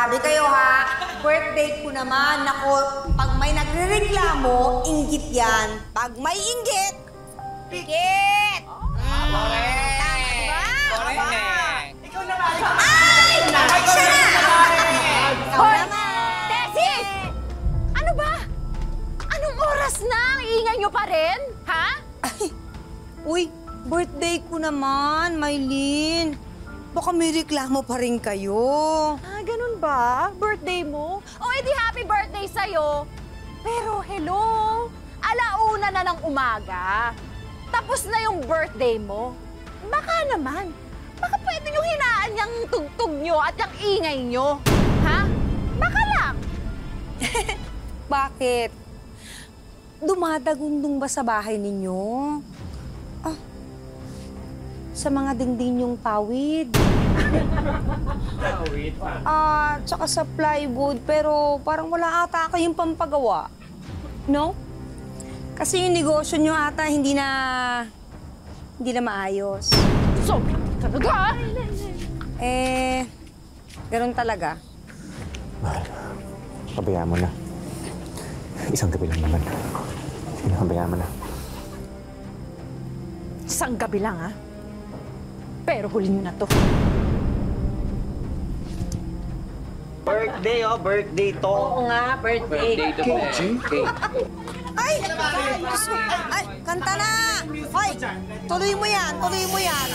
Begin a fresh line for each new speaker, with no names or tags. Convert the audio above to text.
Grabe kayo ha. Birthday ko naman. Nako, pag may nagrereklamo, inggit yan. Pag may inggit, pikit!
Correct!
Diba?
Correct!
Ikaw naman!
Ay! Siya na!
Hoy! Tessie! Ano ba? Anong oras na? Ang ingay nyo pa rin? Ha?
Ay, uy, birthday ko naman, Maylin. Baka may reklamo pa rin kayo.
Ah, ganun ba? Birthday mo? O, edi happy birthday sa'yo. Pero hello, alauna na ng umaga. Tapos na yung birthday mo. Baka naman, baka pwede nyo hinaan yung tugtog nyo at yung ingay nyo. Ha? Baka lang.
Bakit? Dumadagundong ba sa bahay ninyo? Ah, sa mga dingding yung pawid. Tsaka sa plywood, pero parang wala ata kayong pampagawa. No? Kasi yung negosyo nyo ata hindi na maayos.
Sobrang talaga.
Ganun talaga.
Mahal, pabayaan mo na. Isang gabi lang naman. Sige na, pabayaan mo na.
Isang gabi lang, ha? Pero huli nyo na to.
Birthday, oh. Birthday to.
Oo nga, birthday.
Birthday to Cake.
Ay! Ay, kanta na! Hoy, tuloy mo yan, tuloy mo yan.